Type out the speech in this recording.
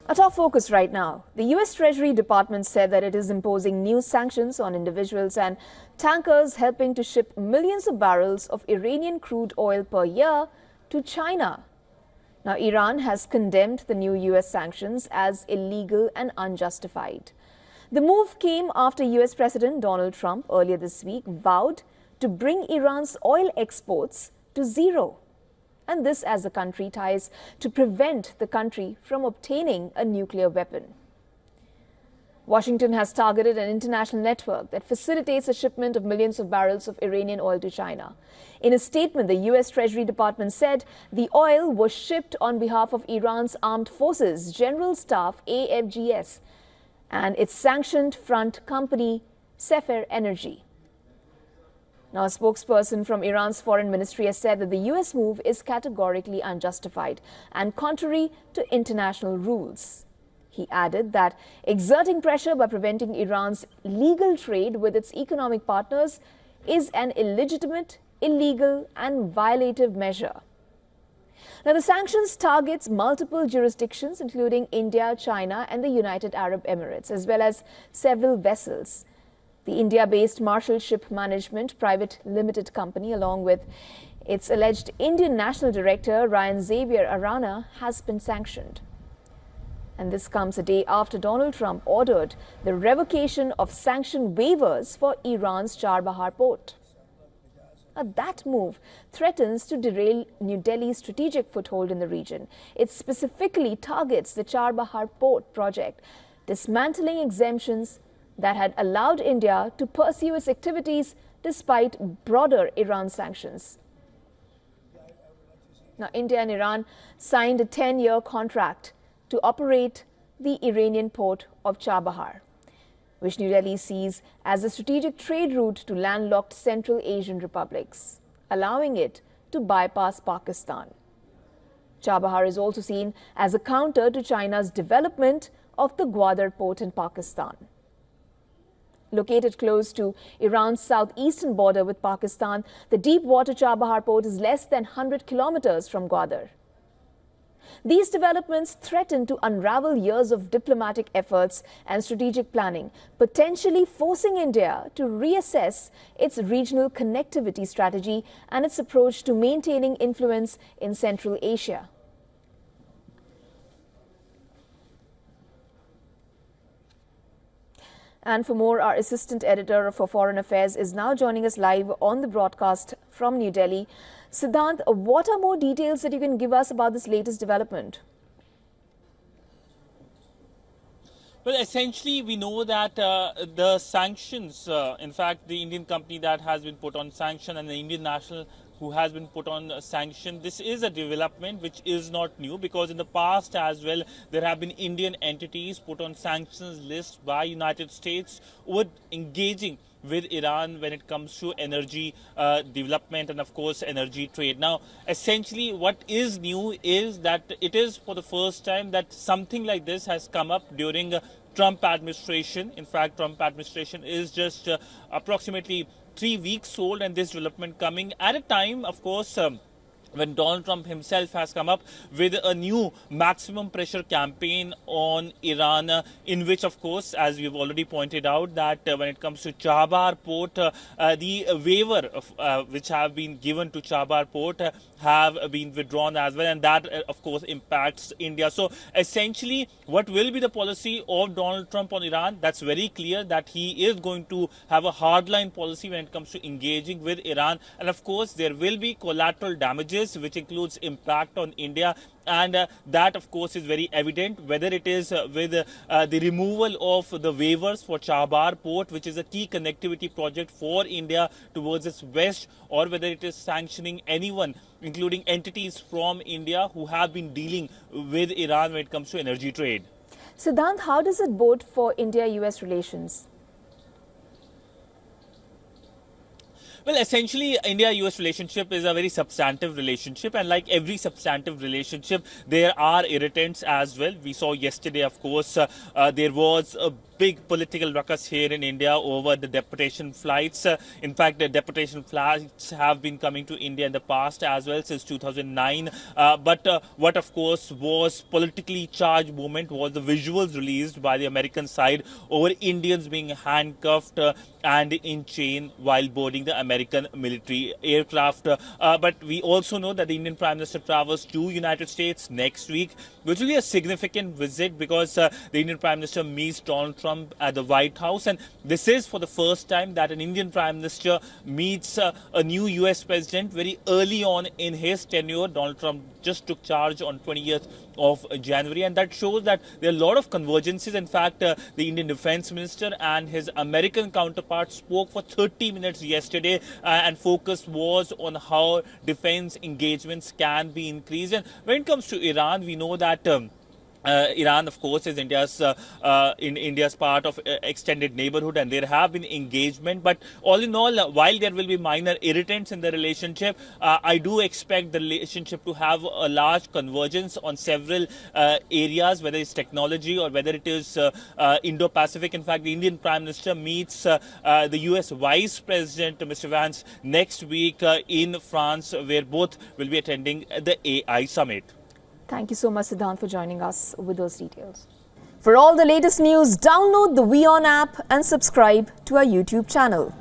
A top focus right now. The U.S. Treasury Department said that it is imposing new sanctions on individuals and tankers helping to ship millions of barrels of Iranian crude oil per year to China. Now, Iran has condemned the new U.S. sanctions as illegal and unjustified. The move came after U.S. President Donald Trump earlier this week vowed to bring Iran's oil exports to zero. And this as the country tries to prevent the country from obtaining a nuclear weapon. Washington has targeted an international network that facilitates a shipment of millions of barrels of Iranian oil to China. In a statement, the U.S. Treasury Department said the oil was shipped on behalf of Iran's Armed Forces General Staff AFGS and its sanctioned front company Sefer Energy. Now, a spokesperson from Iran's foreign ministry has said that the U.S. move is categorically unjustified and contrary to international rules. He added that exerting pressure by preventing Iran's legal trade with its economic partners is an illegitimate, illegal and violative measure. Now, the sanctions targets multiple jurisdictions, including India, China and the United Arab Emirates, as well as several vessels. The India-based Marshall Ship Management Private Limited Company, along with its alleged Indian National Director Ryan Xavier Arana, has been sanctioned. And this comes a day after Donald Trump ordered the revocation of sanction waivers for Iran's Charbahar port. That move threatens to derail New Delhi's strategic foothold in the region. It specifically targets the Charbahar port project, dismantling exemptions that had allowed India to pursue its activities despite broader Iran sanctions. Now, India and Iran signed a 10-year contract to operate the Iranian port of Chabahar, which New Delhi sees as a strategic trade route to landlocked Central Asian republics, allowing it to bypass Pakistan. Chabahar is also seen as a counter to China's development of the Gwadar port in Pakistan. Located close to Iran's southeastern border with Pakistan, the deep-water Chabahar port is less than 100 kilometers from Gwadar. These developments threaten to unravel years of diplomatic efforts and strategic planning, potentially forcing India to reassess its regional connectivity strategy and its approach to maintaining influence in Central Asia. And for more, our assistant editor for Foreign Affairs is now joining us live on the broadcast from New Delhi. Siddhant, what are more details that you can give us about this latest development? Well, essentially, we know that the sanctions, in fact, the Indian company that has been put on sanction and the Indian national who has been put on sanction, this is a development which is not new, because in the past as well, there have been Indian entities put on sanctions list by United States with engaging with Iran when it comes to energy development and, of course, energy trade. Now, essentially, what is new is that it is for the first time that something like this has come up during Trump administration. In fact, Trump administration is just approximately 3 weeks old, and this development coming at a time, of course, when Donald Trump himself has come up with a new maximum pressure campaign on Iran, in which, of course, as we've already pointed out, that when it comes to Chabahar port, the waiver which have been given to Chabahar port have been withdrawn as well, and that, of course, impacts India. So, essentially, what will be the policy of Donald Trump on Iran? That's very clear that he is going to have a hardline policy when it comes to engaging with Iran, and, of course, there will be collateral damages, which includes impact on India, and that, of course, is very evident, whether it is with the removal of the waivers for Chabahar port, which is a key connectivity project for India towards its west, or whether it is sanctioning anyone, including entities from India who have been dealing with Iran when it comes to energy trade. Siddhant, how does it bode for India-US relations? Well, essentially, India-US relationship is a very substantive relationship, and like every substantive relationship, there are irritants as well. We saw yesterday, of course, there was a big political ruckus here in India over the deportation flights. In fact, the deportation flights have been coming to India in the past as well since 2009. But what, of course, was politically charged moment was the visuals released by the American side over Indians being handcuffed and in chain while boarding the American military aircraft. But we also know that the Indian Prime Minister travels to United States next week, which will be a significant visit because the Indian Prime Minister meets Donald Trump at the White House, and this is for the first time that an Indian Prime Minister meets a new US President very early on in his tenure. Donald Trump just took charge on 20th of January, and that shows that there are a lot of convergences. In fact, the Indian Defense Minister and his American counterpart spoke for 30 minutes yesterday, and focus was on how defense engagements can be increased. And when it comes to Iran, we know that Iran, of course, is India's part of extended neighborhood, and there have been engagement. But all in all, while there will be minor irritants in the relationship, I do expect the relationship to have a large convergence on several areas, whether it's technology or whether it is Indo-Pacific. In fact, the Indian Prime Minister meets the US Vice President, Mr. Vance, next week in France, where both will be attending the AI Summit. Thank you so much, Siddhant, for joining us with those details. For all the latest news, download the WION app and subscribe to our YouTube channel.